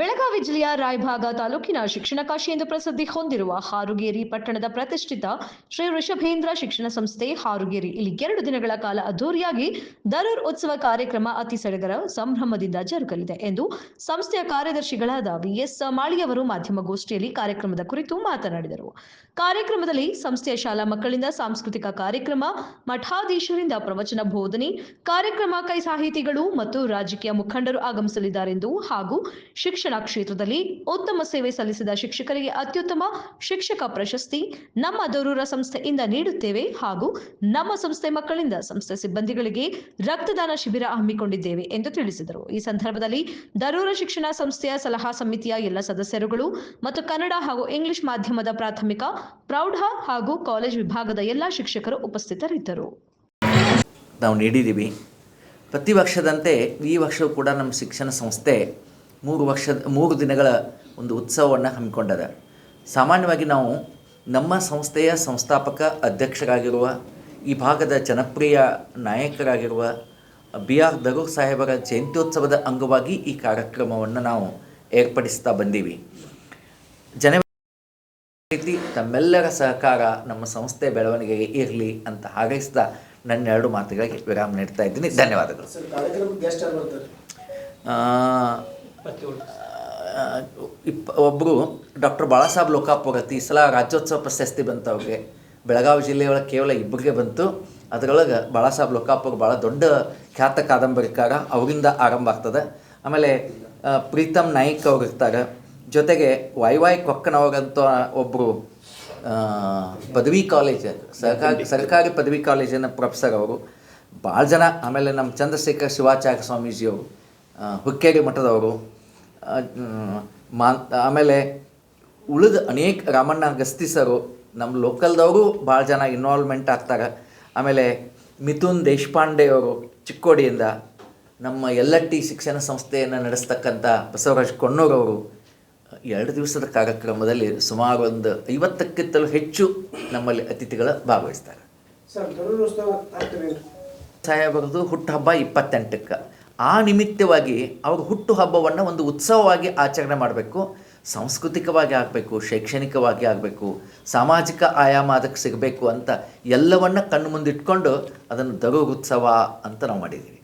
ಬೆಳಗಾವಿ ಜಿಲ್ಲೆಯ ರಾಯಭಾಗ ತಾಲೂಕಿನ ಶಿಕ್ಷಣ ಕಾಶಿ ಎಂದು ಪ್ರಸಿದ್ಧಿ ಹೊಂದಿರುವ ಹಾರುಗೇರಿ ಪಟ್ಟಣದ ಪ್ರತಿಷ್ಠಿತ ಶ್ರೀ ವೃಷಭೇಂದ್ರ ಶಿಕ್ಷಣ ಸಂಸ್ಥೆ ಹಾರುಗೇರಿ ಇಲ್ಲಿ 2 ದಿನಗಳ ಕಾಲ ಅದ್ದೂರಿಯಾಗಿ ದರೂರ್ ಉತ್ಸವ ಕಾರ್ಯಕ್ರಮ ಅತಿ ಸಡಗರ ಸಂಭ್ರಮದಿಂದ ಜರುಗಲಿದೆ ಎಂದು ಸಂಸ್ಥೆಯ ಕಾರ್ಯದರ್ಶಿಗಳಾದ ವಿಎಸ್ ಮಾಳಿಯವರು ಮಾಧ್ಯಮಗೋಷ್ಠಿಯಲ್ಲಿ ಕಾರ್ಯಕ್ರಮದ ಕುರಿತು ಮಾತನಾಡಿದರು. ಕಾರ್ಯಕ್ರಮದಲ್ಲಿ ಸಂಸ್ಥೆಯ ಶಾಲಾ ಮಕ್ಕಳಿಂದ ಸಾಂಸ್ಕೃತಿಕ ಕಾರ್ಯಕ್ರಮ, ಮಠಾಧೀಶರಿಂದ ಪ್ರವಚನ ಬೋಧನೆ ಕಾರ್ಯಕ್ರಮ, ಕೈ ಸಾಹಿತಿಗಳು ಮತ್ತು ರಾಜಕೀಯ ಮುಖಂಡರು ಆಗಮಿಸಲಿದ್ದಾರೆಂದು ಹಾಗೂ ಶಿಕ್ಷಣ ಕ್ಷೇತ್ರದಲ್ಲಿ ಉತ್ತಮ ಸೇವೆ ಸಲ್ಲಿಸಿದ ಶಿಕ್ಷಕರಿಗೆ ಅತ್ಯುತ್ತಮ ಶಿಕ್ಷಕ ಪ್ರಶಸ್ತಿ ನಮ್ಮ ದರೂರ ಸಂಸ್ಥೆಯಿಂದ ನೀಡುತ್ತೇವೆ ಹಾಗೂ ನಮ್ಮ ಸಂಸ್ಥೆ ಮಕ್ಕಳಿಂದ ಸಂಸ್ಥೆ ಸಿಬ್ಬಂದಿಗಳಿಗೆ ರಕ್ತದಾನ ಶಿಬಿರ ಹಮ್ಮಿಕೊಂಡಿದ್ದೇವೆ ಎಂದು ತಿಳಿಸಿದರು. ಈ ಸಂದರ್ಭದಲ್ಲಿ ದರೂರ ಶಿಕ್ಷಣ ಸಂಸ್ಥೆಯ ಸಲಹಾ ಸಮಿತಿಯ ಎಲ್ಲ ಸದಸ್ಯರುಗಳು ಮತ್ತು ಕನ್ನಡ ಹಾಗೂ ಇಂಗ್ಲಿಷ್ ಮಾಧ್ಯಮದ ಪ್ರಾಥಮಿಕ, ಪ್ರೌಢ ಹಾಗೂ ಕಾಲೇಜ್ ವಿಭಾಗದ ಎಲ್ಲ ಶಿಕ್ಷಕರು ಉಪಸ್ಥಿತರಿದ್ದರು. ನಾವು ನೀಡಿದ್ದೀವಿ. ಪ್ರತಿ ವರ್ಷದಂತೆ ಈ ವರ್ಷವೂ ಕೂಡ ನಮ್ಮ ಶಿಕ್ಷಣ ಸಂಸ್ಥೆ 3 ದಿನಗಳ ಒಂದು ಉತ್ಸವವನ್ನು ಹಮ್ಮಿಕೊಂಡದ. ಸಾಮಾನ್ಯವಾಗಿ ನಾವು ನಮ್ಮ ಸಂಸ್ಥೆಯ ಸಂಸ್ಥಾಪಕ ಅಧ್ಯಕ್ಷರಾಗಿರುವ ಈ ಭಾಗದ ಜನಪ್ರಿಯ ನಾಯಕರಾಗಿರುವ BR ದರೂರ್ ಸಾಹೇಬರ ಜಯಂತ್ಯೋತ್ಸವದ ಅಂಗವಾಗಿ ಈ ಕಾರ್ಯಕ್ರಮವನ್ನು ನಾವು ಏರ್ಪಡಿಸ್ತಾ ಬಂದೀವಿ. ಜನವರಿ ತಮ್ಮೆಲ್ಲರ ಸಹಕಾರ ನಮ್ಮ ಸಂಸ್ಥೆ ಬೆಳವಣಿಗೆಗೆ ಇರಲಿ ಅಂತ ಹಾರೈಸಿದ ನನ್ನ 2 ಮಾತುಗಳಿಗೆ ವಿರಾಮ ನೀಡ್ತಾ ಇದ್ದೀನಿ. ಧನ್ಯವಾದಗಳು. ಒಬ್ಬರು ಡಾಕ್ಟರ್ ಬಾಳಾಸಾಹೇಬ್ ಲೋಕಾಪುರತಿ ಈ ಸಲ ರಾಜ್ಯೋತ್ಸವ ಪ್ರಶಸ್ತಿ ಬಂತು ಅವ್ರಿಗೆ. ಬೆಳಗಾವಿ ಜಿಲ್ಲೆಯೊಳಗೆ ಕೇವಲ 2 ಬಂತು. ಅದರೊಳಗೆ ಬಾಳಾಸಾಹೇಬ್ ಲೋಕಾಪುರ ಭಾಳ ದೊಡ್ಡ ಖ್ಯಾತ ಕಾದಂಬರಿಕಾರ, ಅವರಿಂದ ಆರಂಭ ಆಗ್ತದೆ. ಆಮೇಲೆ ಪ್ರೀತಮ್ ನಾಯ್ಕ್ ಅವ್ರು ಇರ್ತಾರೆ. ಜೊತೆಗೆ ವೈ ಕೊಕ್ಕನವರಂತ ಒಬ್ಬರು ಪದವಿ ಕಾಲೇಜ್ ಸರ್ಕಾರಿ ಪದವಿ ಕಾಲೇಜಿನ ಪ್ರೊಫೆಸರ್ ಅವರು ಭಾಳ ಜನ. ಆಮೇಲೆ ನಮ್ಮ ಚಂದ್ರಶೇಖರ್ ಶಿವಾಚಾರ್ಯ ಸ್ವಾಮೀಜಿಯವರು, ಹುಕ್ಕೇರಿ ಮಠದವರು, ಆಮೇಲೆ ಉಳಿದ ಅನೇಕ ರಾಮಣ್ಣ ಗಸ್ತಿಸರು, ನಮ್ಮ ಲೋಕಲ್ದವರು ಭಾಳ ಜನ ಇನ್ವಾಲ್ವ್ಮೆಂಟ್ ಆಗ್ತಾರೆ. ಆಮೇಲೆ ಮಿಥುನ್ ದೇಶಪಾಂಡೆ ಅವರು ಚಿಕ್ಕೋಡಿಯಿಂದ, ನಮ್ಮ LT ಶಿಕ್ಷಣ ಸಂಸ್ಥೆಯನ್ನು ನಡೆಸ್ತಕ್ಕಂಥ ಬಸವರಾಜ್ ಕೊಣ್ಣೂರವರು 2 ದಿವಸದ ಕಾರ್ಯಕ್ರಮದಲ್ಲಿ ಸುಮಾರು ಒಂದು 50ಕ್ಕಿಂತಲೂ ಹೆಚ್ಚು ನಮ್ಮಲ್ಲಿ ಅತಿಥಿಗಳು ಭಾಗವಹಿಸ್ತಾರೆ. ಸಾಹೇಬರದು ಹುಟ್ಟುಹಬ್ಬ 28ಕ್ಕೆ. ಆ ನಿಮಿತ್ತವಾಗಿ ಅವರು ಹುಟ್ಟುಹಬ್ಬವನ್ನು ಒಂದು ಉತ್ಸವವಾಗಿ ಆಚರಣೆ ಮಾಡಬೇಕು. ಸಾಂಸ್ಕೃತಿಕವಾಗಿ ಆಗಬೇಕು, ಶೈಕ್ಷಣಿಕವಾಗಿ ಆಗಬೇಕು, ಸಾಮಾಜಿಕ ಆಯಾಮ ಅದಕ್ಕೆ ಸಿಗಬೇಕು ಅಂತ ಎಲ್ಲವನ್ನು ಕಣ್ಣು ಮುಂದಿಟ್ಕೊಂಡು ಅದನ್ನು ದರೂರ್ ಉತ್ಸವ ಅಂತ ನಾವು ಮಾಡಿದ್ದೀವಿ.